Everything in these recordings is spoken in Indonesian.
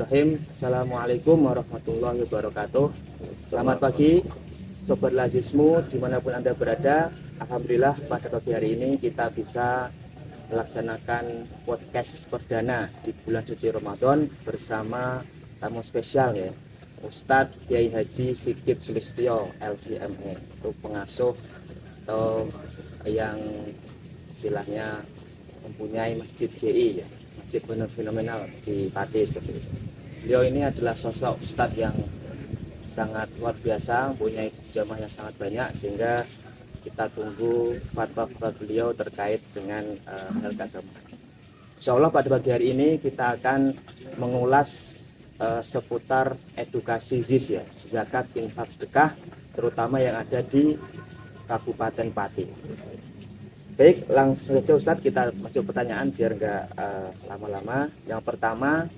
Bismillahirrahmanirrahim. Assalamualaikum warahmatullahi wabarakatuh. Selamat pagi Sobat Lazismu dimanapun Anda berada. Alhamdulillah pada pagi hari ini kita bisa melaksanakan podcast perdana di bulan suci Ramadan bersama tamu spesial ya, Ustadz Kiai Haji Sigit Sulistyo LCME, itu pengasuh atau yang istilahnya mempunyai masjid JI ya, masjid fenomenal di Pati seperti itu. Beliau ini adalah sosok Ustadz yang sangat luar biasa, mempunyai jamaah yang sangat banyak, sehingga kita tunggu fatwa beliau terkait dengan hal keagamaan. Insya Allah pada pagi hari ini kita akan mengulas seputar edukasi ZIS ya, zakat, infak, sedekah, terutama yang ada di Kabupaten Pati. Baik, langsung saja Ustadz, kita masuk pertanyaan biar nggak lama-lama. Yang pertama,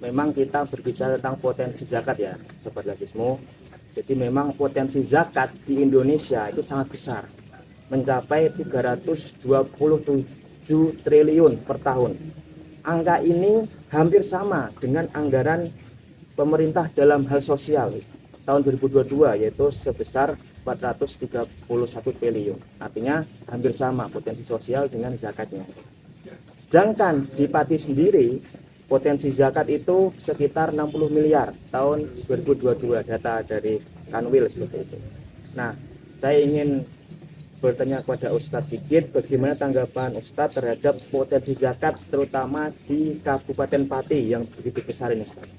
memang kita berbicara tentang potensi zakat ya, Sobat Lazismu. Jadi memang potensi zakat di Indonesia itu sangat besar, mencapai 327 triliun per tahun. Angka ini hampir sama dengan anggaran pemerintah dalam hal sosial tahun 2022, yaitu sebesar 431 triliun. Artinya hampir sama potensi sosial dengan zakatnya. Sedangkan di Pati sendiri potensi zakat itu sekitar 60 miliar tahun 2022, data dari Kanwil seperti itu. Nah, saya ingin bertanya kepada Ustadz Sigit, bagaimana tanggapan Ustadz terhadap potensi zakat terutama di Kabupaten Pati yang begitu besar ini, Ustadz?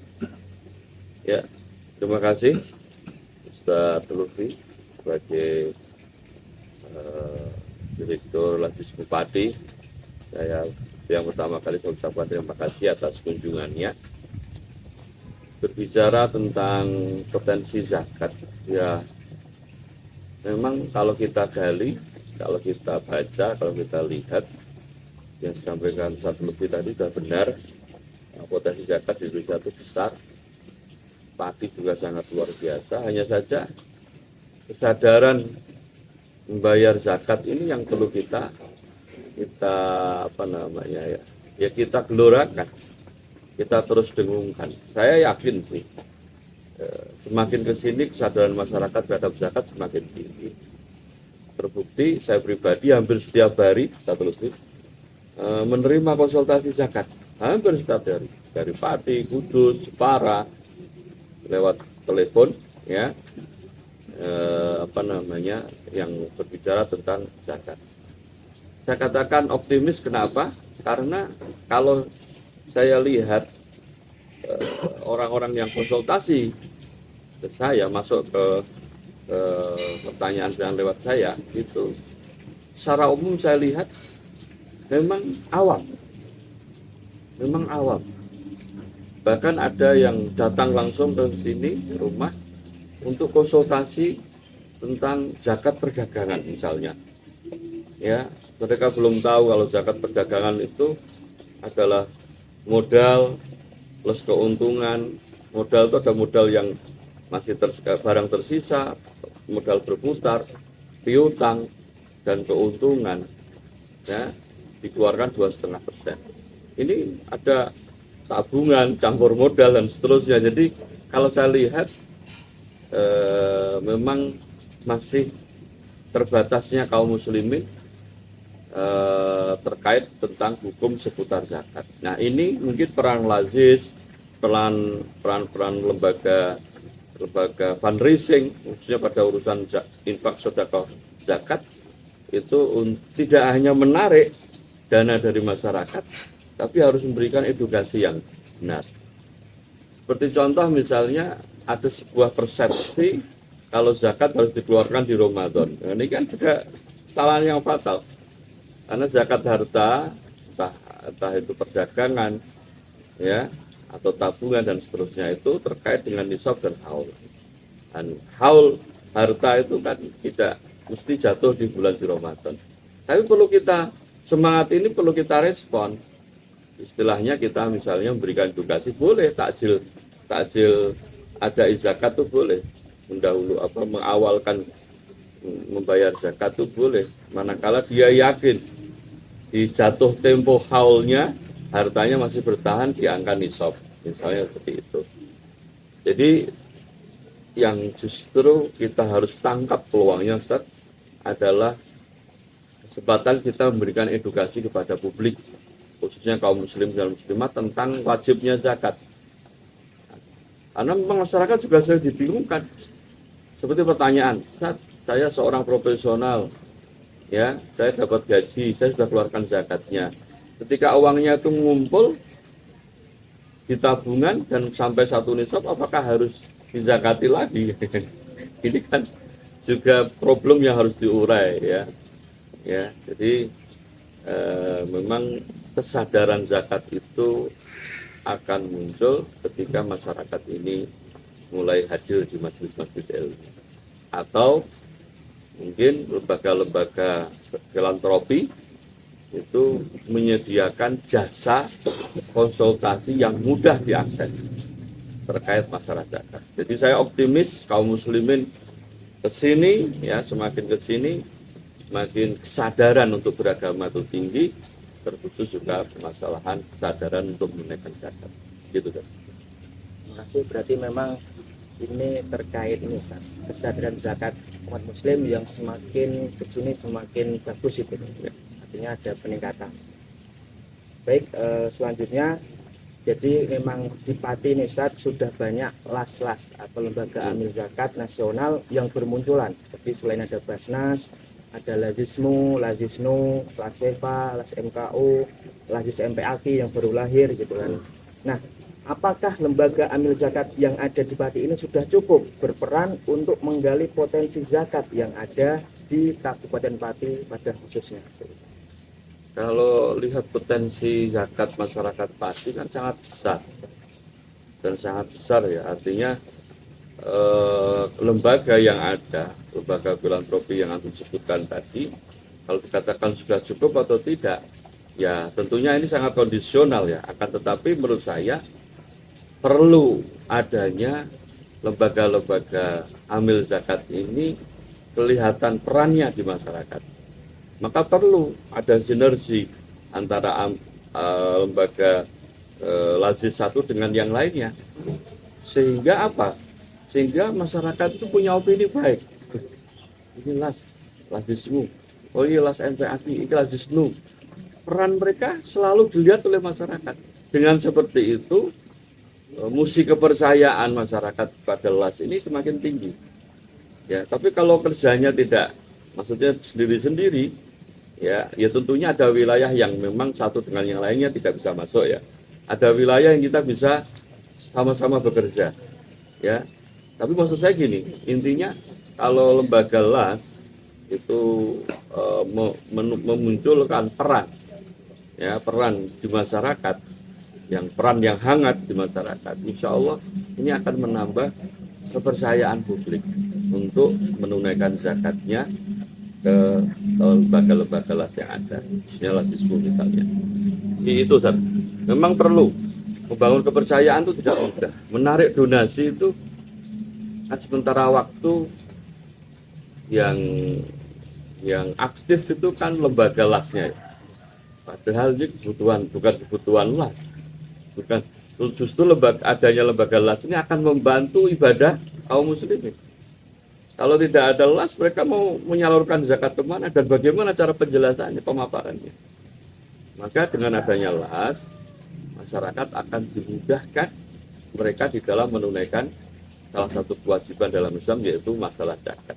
Ya, terima kasih Ustadz Lutfi sebagai Direktur Lazismu Pati. Saya yang pertama kali saya ucapkan terima kasih atas kunjungannya. Berbicara tentang potensi zakat, ya memang kalau kita gali, kalau kita baca, kalau kita lihat yang disampaikan Ustadz Lutfi tadi sudah benar. Potensi zakat di Indonesia itu besar, Pati juga sangat luar biasa. Hanya saja kesadaran membayar zakat ini yang perlu kita kita gelorakan, kita terus dengungkan. Saya yakin sih semakin kesini kesadaran masyarakat terhadap zakat semakin tinggi. Terbukti saya pribadi hampir setiap hari menerima konsultasi zakat, hampir setiap hari, dari Pati, Kudus, Jepara, lewat telepon ya, yang berbicara tentang zakat. Saya katakan optimis, kenapa? Karena kalau saya lihat orang-orang yang konsultasi ke saya, masuk ke pertanyaan yang lewat saya, itu secara umum saya lihat memang awam. Bahkan ada yang datang langsung ke sini, ke rumah, untuk konsultasi tentang zakat perdagangan misalnya. Ya, mereka belum tahu kalau zakat perdagangan itu adalah modal plus keuntungan. Modal itu ada modal yang masih barang tersisa, modal berputar, piutang, dan keuntungan ya dikeluarkan 2,5%. Ini ada tabungan, campur modal, dan seterusnya. Jadi kalau saya lihat memang masih terbatasnya kaum muslimin terkait tentang hukum seputar zakat. Nah, ini mungkin peran Lazis, peran lembaga fundraising khususnya pada urusan infak, sedekah, zakat itu tidak hanya menarik dana dari masyarakat, tapi harus memberikan edukasi yang benar. Seperti contoh misalnya ada sebuah persepsi kalau zakat harus dikeluarkan di Ramadan. Nah, ini kan juga kesalahan yang fatal. Karena zakat harta, entah itu perdagangan, ya, atau tabungan dan seterusnya, itu terkait dengan nisab dan haul. Dan haul harta itu kan tidak mesti jatuh di bulan di Ramadan. Tapi perlu kita, semangat ini perlu kita respon. Istilahnya kita misalnya memberikan edukasi, boleh takjil ada zakat itu boleh, mendahulu mengawalkan membayar zakat itu boleh, manakala dia yakin di jatuh tempo haulnya hartanya masih bertahan di angka nisab. misalnya seperti itu. Jadi yang justru kita harus tangkap peluangnya, Ustaz, adalah kesempatan kita memberikan edukasi kepada publik, khususnya kaum muslim dan muslimat tentang wajibnya zakat. Karena memang masyarakat juga sering dibingungkan. Seperti pertanyaan, Ustaz, saya seorang profesional, ya, saya dapat gaji, saya sudah keluarkan zakatnya. Ketika uangnya itu ngumpul di tabungan dan sampai satu nisab, apakah harus dizakati lagi? Ini kan juga problem yang harus diurai, ya. Ya, jadi memang kesadaran zakat itu akan muncul ketika masyarakat ini mulai hadir di majelis-majelis ilmu, atau mungkin lembaga-lembaga filantropi itu menyediakan jasa konsultasi yang mudah diakses terkait masalah zakat. Jadi saya optimis kaum muslimin kesini, ya, semakin kesini semakin kesadaran untuk beragama itu tinggi, terkhusus juga permasalahan kesadaran untuk menunaikan zakat. Gitu kan. Terima kasih. Berarti memang ini terkait ini, Ustaz, kesadaran zakat umat muslim yang semakin kesini semakin bagus itu. Artinya ada peningkatan. Baik, selanjutnya, jadi memang di Pati ini, Ustaz, sudah banyak las-las atau lembaga amil zakat nasional yang bermunculan. Jadi selain ada Basnas, ada Lazismu, Lazisnu, Lasefa, Las MKU, Lazis MPAKI yang baru lahir gitu kan. Nah, apakah lembaga amil zakat yang ada di Pati ini sudah cukup berperan untuk menggali potensi zakat yang ada di Kabupaten Pati pada khususnya? Kalau lihat potensi zakat masyarakat Pati kan sangat besar dan sangat besar, ya. Artinya lembaga yang ada, lembaga filantropi yang antum sebutkan tadi, kalau dikatakan sudah cukup atau tidak, ya tentunya ini sangat kondisional, ya. Akan tetapi menurut saya perlu adanya lembaga-lembaga amil zakat ini kelihatan perannya di masyarakat. Maka perlu ada sinergi antara lembaga Lazis satu dengan yang lainnya, sehingga apa? Sehingga masyarakat itu punya opini baik. Ini Lazismu, oh iya Las MPAKI, ini Lazisnu. Peran mereka selalu dilihat oleh masyarakat. Dengan seperti itu, musi kepercayaan masyarakat pada Las ini semakin tinggi. Ya, tapi kalau kerjanya tidak, maksudnya sendiri-sendiri, ya tentunya ada wilayah yang memang satu dengan yang lainnya tidak bisa masuk, ya. Ada wilayah yang kita bisa sama-sama bekerja, ya. Tapi maksud saya gini, intinya kalau lembaga LAS itu memunculkan peran, ya, peran di masyarakat, peran yang hangat di masyarakat, insya Allah ini akan menambah kepercayaan publik untuk menunaikan zakatnya ke lembaga-lembaga LAS yang ada, misalnya Lazismu misalnya. Itu, Ustaz. Memang perlu membangun kepercayaan itu tidak mudah. Menarik donasi itu kan sementara waktu yang aktif itu kan lembaga LAS-nya, ya. Padahal ini kebutuhan, bukan kebutuhan LAS, bukan, justru adanya lembaga LAS ini akan membantu ibadah kaum muslimin. Kalau tidak ada LAS, mereka mau menyalurkan zakat kemana dan bagaimana cara penjelasannya, pemaparannya. Maka dengan adanya LAS, masyarakat akan dimudahkan mereka di dalam menunaikan salah satu kewajiban dalam Islam, yaitu masalah zakat.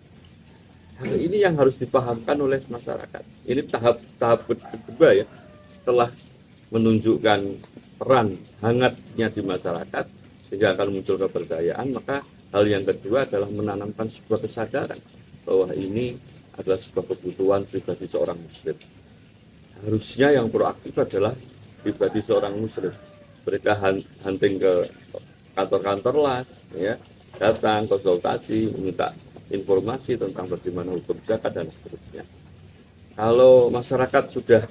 Hal ini yang harus dipahamkan oleh masyarakat. Ini tahap kedua, ya. Setelah menunjukkan peran hangatnya di masyarakat sehingga akan muncul kepercayaan, maka hal yang kedua adalah menanamkan sebuah kesadaran bahwa ini adalah sebuah kebutuhan pribadi seorang muslim. Harusnya yang proaktif adalah pribadi seorang muslim. Mereka hunting ke kantor-kantor LAS, ya, datang konsultasi, minta informasi tentang bagaimana hukum zakat dan seterusnya. Kalau masyarakat sudah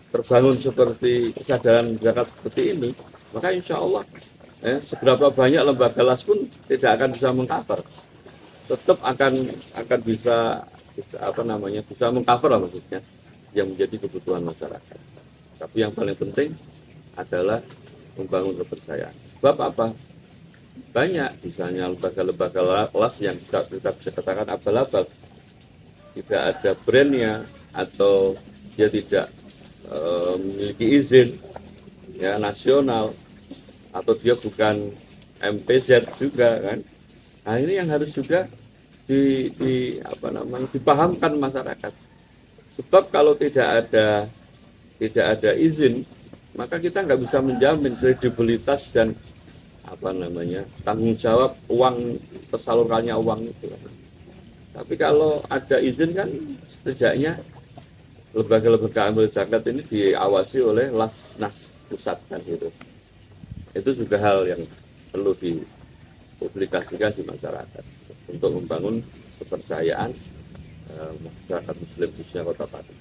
terbangun seperti kesadaran zakat seperti ini, maka insya Allah seberapa banyak lembaga LAS pun tidak akan bisa mengcover, tetap akan bisa mengcover lah, maksudnya yang menjadi kebutuhan masyarakat. Tapi yang paling penting adalah membangun kepercayaan. Sebab apa? Banyak misalnya lembaga-lembaga las yang kita bisa katakan abal-abal, tidak ada brandnya atau dia tidak memiliki izin ya nasional, atau dia bukan MPZ juga kan. Nah ini yang harus juga dipahamkan masyarakat. Sebab kalau tidak ada izin, maka kita nggak bisa menjamin kredibilitas dan tanggung jawab uang, tersalurkannya uang itu. Tapi kalau ada izin kan setidaknya lembaga-lembaga amil zakat ini diawasi oleh Lasnas pusat kan gitu. Itu juga hal yang perlu dipublikasikan di masyarakat untuk membangun kepercayaan masyarakat Muslim khususnya Kota Pati.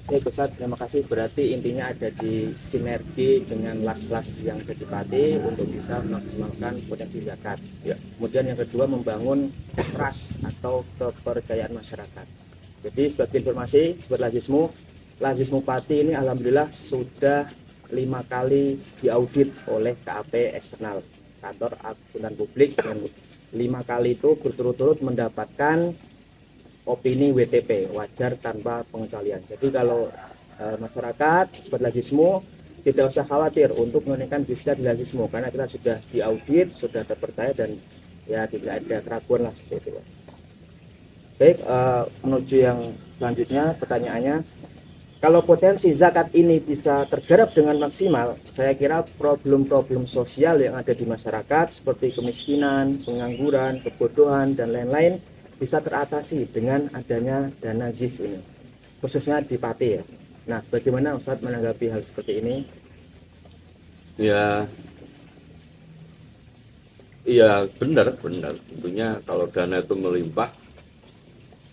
Baik Ustaz, terima kasih. Berarti intinya ada di sinergi dengan las-las yang ada di Pati untuk bisa memaksimalkan potensi zakat. Ya. Kemudian yang kedua, membangun trust atau kepercayaan masyarakat. Jadi sebagai informasi buat Lazismu Pati ini alhamdulillah sudah 5 kali diaudit oleh KAP eksternal, kantor akuntan publik, dan 5 kali itu berturut-turut mendapatkan opini WTP, wajar tanpa pengecualian. Jadi kalau masyarakat seperti Lazismu tidak usah khawatir untuk menunaikan bisnis di Lazismu, karena kita sudah diaudit, sudah terpercaya, dan ya tidak ada keraguan lah seperti itu. Baik, menuju yang selanjutnya pertanyaannya, kalau potensi zakat ini bisa tergarap dengan maksimal, saya kira problem-problem sosial yang ada di masyarakat seperti kemiskinan, pengangguran, kebodohan, dan lain-lain bisa teratasi dengan adanya dana ZIS ini, khususnya di Pati ya. Nah, bagaimana Ustadz menanggapi hal seperti ini? Ya, iya benar. Tentunya kalau dana itu melimpah,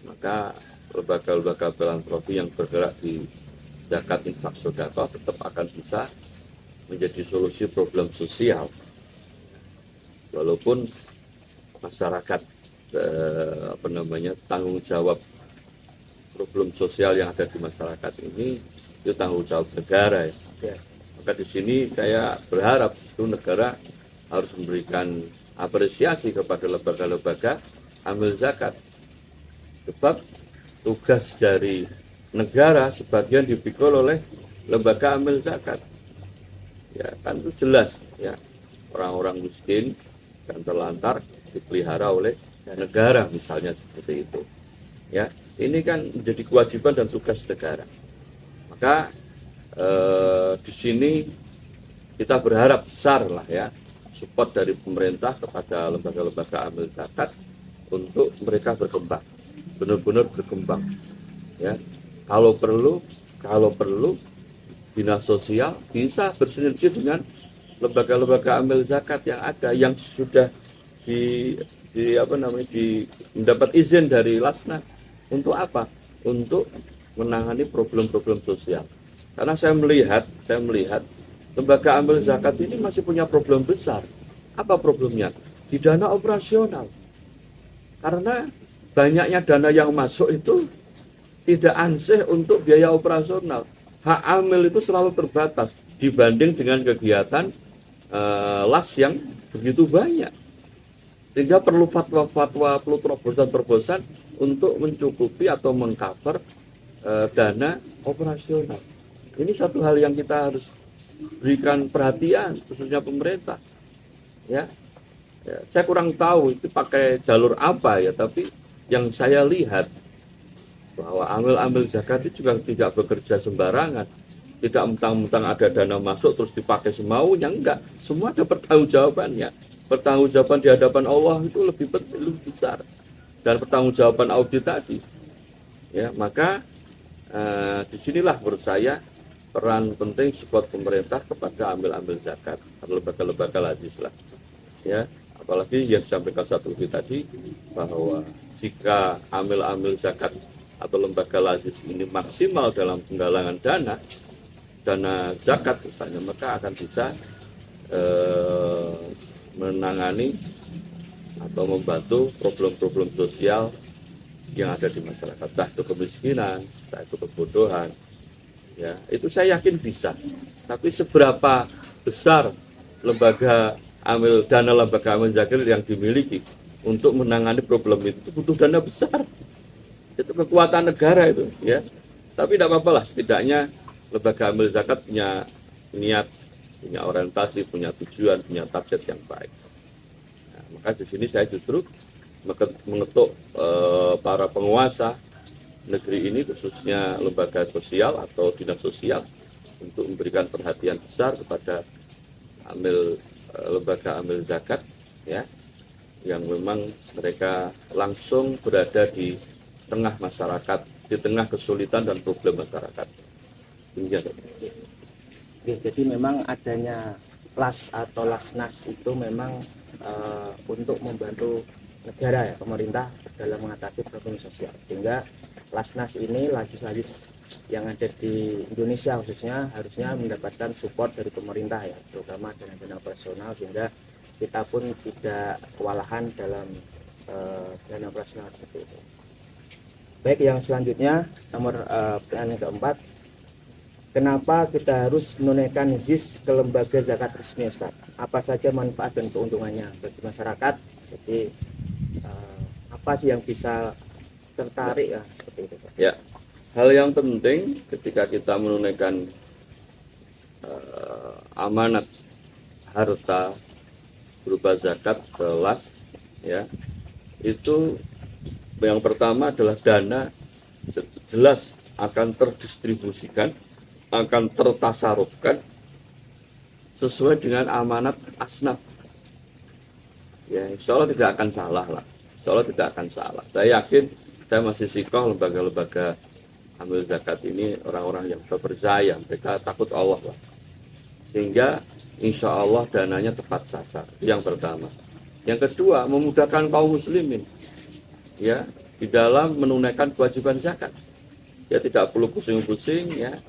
maka lembaga-lembaga filantropi yang bergerak di zakat infak sedekah tetap akan bisa menjadi solusi problem sosial. Walaupun masyarakat tanggung jawab problem sosial yang ada di masyarakat ini itu tanggung jawab negara ya. Maka di sini saya berharap itu negara harus memberikan apresiasi kepada lembaga-lembaga amil zakat, sebab tugas dari negara sebagian dipikul oleh lembaga amil zakat. Ya kan itu jelas ya, orang-orang miskin dan terlantar dipelihara oleh negara misalnya seperti itu. Ya, ini kan menjadi kewajiban dan tugas negara. Maka di sini kita berharap besar lah ya support dari pemerintah kepada lembaga-lembaga amil zakat untuk mereka berkembang, benar-benar berkembang. Ya, kalau perlu dinas sosial bisa bersinergi dengan lembaga-lembaga amil zakat yang ada, yang sudah mendapat izin dari Lasnas. Untuk apa? Untuk menangani problem-problem sosial. Karena saya melihat lembaga amil zakat ini masih punya problem besar. Apa problemnya? Di dana operasional. Karena banyaknya dana yang masuk itu tidak ansih untuk biaya operasional. Hak amil itu selalu terbatas dibanding dengan kegiatan las yang begitu banyak. Sehingga perlu fatwa-fatwa, perlu terobosan-terobosan untuk mencukupi atau mengcover dana operasional. Ini satu hal yang kita harus berikan perhatian, khususnya pemerintah. Ya, saya kurang tahu itu pakai jalur apa ya, tapi yang saya lihat bahwa amil-amil zakat itu juga tidak bekerja sembarangan. Tidak mentang-mentang ada dana masuk terus dipakai semaunya, enggak. Semua ada pertanggungjawabannya. Pertanggungjawaban di hadapan Allah itu lebih besar dan pertanggungjawaban audit tadi. Ya, maka disinilah menurut saya peran penting support pemerintah kepada amil-amil zakat atau lembaga-lembaga lazis lah. Ya, apalagi yang disampaikan satu tadi bahwa jika amil-amil zakat atau lembaga lazis ini maksimal dalam penggalangan dana zakat misalnya, maka akan bisa menangani atau membantu problem-problem sosial yang ada di masyarakat, entah itu kemiskinan, entah itu kebodohan. Ya, itu saya yakin bisa. Tapi seberapa besar lembaga amil dana lembaga amil zakat yang dimiliki untuk menangani problem itu butuh dana besar. Itu kekuatan negara itu, ya. Tapi tidak apa-apa lah, setidaknya lembaga amil zakat punya niat, punya orientasi, punya tujuan, punya target yang baik. Nah, maka di sini saya justru mengetuk para penguasa negeri ini, khususnya lembaga sosial atau dinas sosial, untuk memberikan perhatian besar kepada lembaga amil zakat, ya, yang memang mereka langsung berada di tengah masyarakat, di tengah kesulitan dan problem masyarakat. Demikian. Oke, jadi memang adanya LAS atau Lasnas itu memang untuk membantu negara, ya, pemerintah dalam mengatasi problem sosial, sehingga Lasnas ini lajis-lajis yang ada di Indonesia khususnya harusnya mendapatkan support dari pemerintah, ya, terutama dana-dana operasional, sehingga kita pun tidak kewalahan dalam dana operasional seperti itu. Baik, yang selanjutnya nomor pertanyaan yang keempat, kenapa kita harus menunaikan ZIS ke lembaga zakat resmi, Ustaz? Apa saja manfaat dan keuntungannya bagi masyarakat? Jadi apa sih yang bisa tertarik, ya, seperti itu, Ustaz? Ya, hal yang penting ketika kita menunaikan amanat harta berupa zakat jelas, ya, itu yang pertama adalah dana jelas akan terdistribusikan, akan tertasarufkan sesuai dengan amanat asnaf. Ya, insya Allah tidak akan salah lah. Insya Allah tidak akan salah. Saya yakin, saya masih sikoh lembaga-lembaga amil zakat ini orang-orang yang terpercaya, mereka takut Allah lah. Sehingga insya Allah dananya tepat sasar. Yang pertama. Yang kedua, memudahkan kaum muslimin, ya, di dalam menunaikan kewajiban zakat. Ya, tidak perlu pusing-pusing, ya,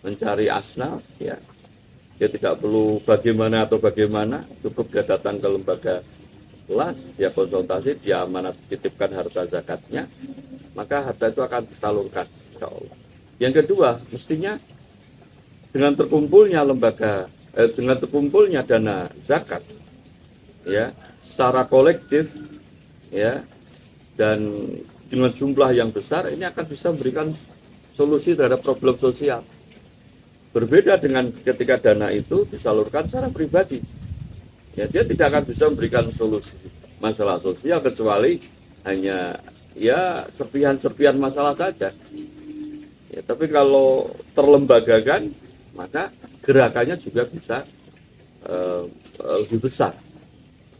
mencari asnaf, ya. Dia tidak perlu bagaimana atau bagaimana, cukup dia datang ke lembaga LAS, dia konsultasi, dia amanat titipkan harta zakatnya, maka harta itu akan disalurkan, insya Allah. Yang kedua, mestinya dengan terkumpulnya dana zakat, ya, secara kolektif, ya, dan dengan jumlah yang besar, ini akan bisa memberikan solusi terhadap problem sosial. Berbeda dengan ketika dana itu disalurkan secara pribadi, ya, dia tidak akan bisa memberikan solusi masalah sosial kecuali hanya, ya, serpihan-serpihan masalah saja. Ya, tapi kalau terlembagakan, maka gerakannya juga bisa lebih besar.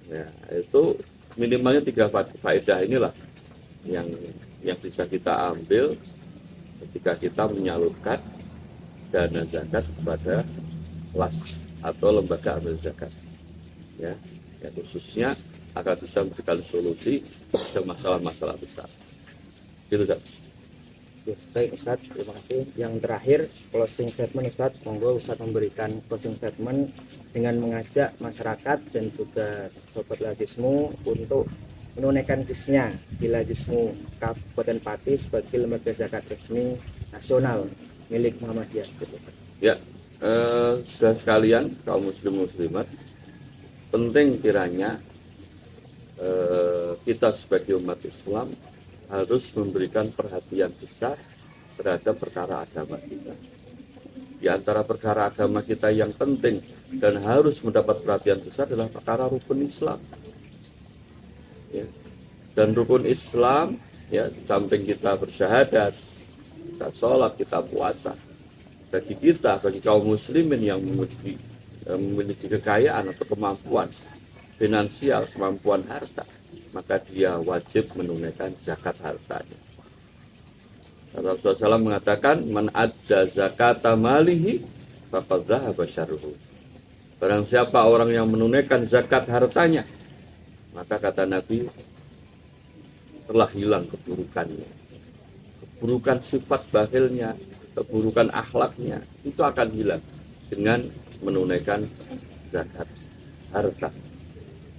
Ya, itu minimalnya 3 faedah inilah yang bisa kita ambil ketika kita menyalurkan dana zakat kepada LAS atau lembaga amil zakat, ya, khususnya akan bisa memberikan solusi ke masalah-masalah besar. Gitu, Ustaz. Baik, Ustaz, terima kasih. Yang terakhir, closing statement, Ustaz. Monggo Ustaz memberikan closing statement dengan mengajak masyarakat dan juga sobat Lajismu untuk menunaikan ZIS-nya di Lajismu Kabupaten Pati sebagai lembaga zakat resmi nasional milik Muhammadiyah. Ya, sudah sekalian kaum muslim muslimat, penting kiranya kita sebagai umat Islam harus memberikan perhatian besar terhadap perkara agama kita. Di antara perkara agama kita yang penting dan harus mendapat perhatian besar adalah perkara rukun Islam. Ya. Dan rukun Islam, ya, di samping kita bersyahadat, kita sholat, kita puasa, bagi kaum muslimin yang memiliki kekayaan atau kemampuan finansial, kemampuan harta, maka dia wajib menunaikan zakat hartanya. Rasulullah SAW mengatakan, man adda zakata malihi faqad dhahaba syarruhu. Barang siapa orang yang menunaikan zakat hartanya, maka kata Nabi, telah hilang keburukannya. Keburukan sifat bakhilnya, keburukan akhlaknya, itu akan hilang dengan menunaikan zakat harta.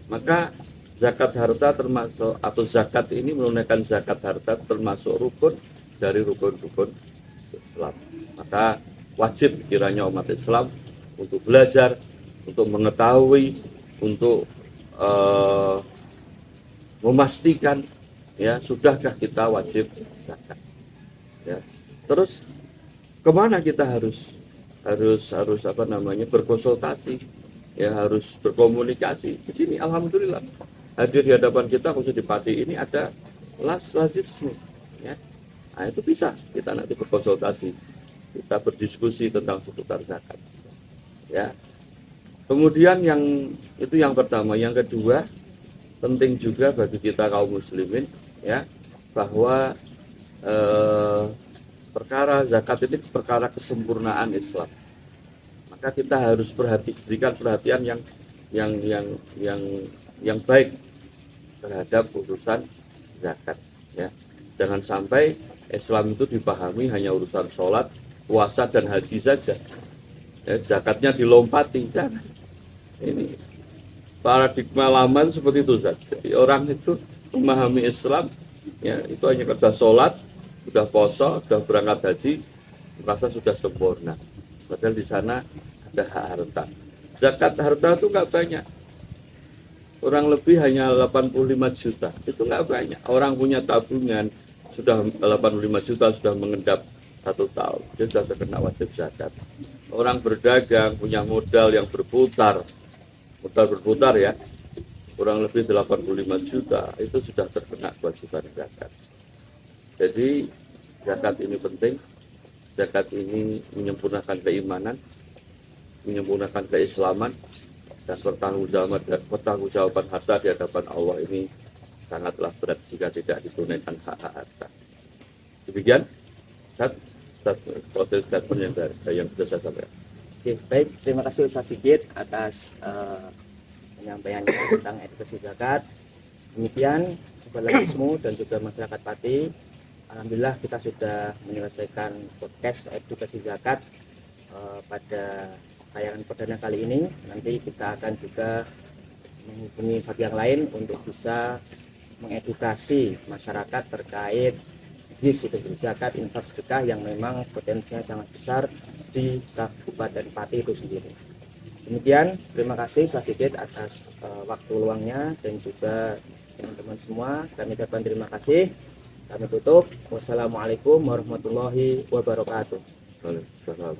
Maka zakat harta termasuk, atau zakat ini, menunaikan zakat harta termasuk rukun dari rukun-rukun Islam. Maka wajib kiranya umat Islam untuk belajar untuk mengetahui, untuk memastikan ya sudahkah kita wajib zakat. Ya. Terus kemana kita harus apa namanya berkonsultasi, ya harus berkomunikasi. Di sini alhamdulillah hadir di hadapan kita khusus di Pati ini ada lazisme, ya. Nah, itu bisa kita nanti berkonsultasi, kita berdiskusi tentang seputar zakat, ya. Kemudian itu yang pertama, yang kedua penting juga bagi kita kaum muslimin, ya, bahwa perkara zakat ini perkara kesempurnaan Islam. Maka kita harus berikan perhatian yang baik terhadap urusan zakat, ya. Jangan sampai Islam itu dipahami hanya urusan sholat, puasa dan haji saja. Ya, zakatnya dilompati, jangan. Ini paradigma lama seperti itu, Zat. Jadi orang itu memahami Islam, ya itu hanya kerja sholat, sudah poso, sudah berangkat haji, merasa sudah sempurna. Padahal di sana ada hak harta. Zakat harta itu nggak banyak. Kurang lebih hanya 85 juta. Itu nggak banyak. Orang punya tabungan sudah 85 juta, sudah mengendap 1 tahun. Dia sudah terkena wajib zakat. Orang berdagang punya modal yang berputar ya, kurang lebih 85 juta, itu sudah terkena kewajiban zakat. Jadi zakat ini penting. Zakat ini menyempurnakan keimanan, menyempurnakan keislaman, dan pertanggungjawaban harta di hadapan Allah ini sangatlah berat jika tidak ditunaikan hak-hak harta. Demikian proses statement yang sudah saya sampaikan. Oke, baik, terima kasih Ustaz Sigit atas penyampaiannya tentang edukasi zakat. Demikian Sobat Lazismu dan juga masyarakat Pati, alhamdulillah kita sudah menyelesaikan podcast edukasi zakat pada tayangan perdana kali ini. Nanti kita akan juga menghubungi bab yang lain untuk bisa mengedukasi masyarakat terkait itu zakat, infak, sedekah yang memang potensinya sangat besar di Kabupaten Pati itu sendiri. Demikian, terima kasih Ustaz Sigit atas waktu luangnya dan juga teman-teman semua. Kami ucapkan terima kasih. Kami tutup. Wassalamualaikum warahmatullahi wabarakatuh. Waalaikumsalam.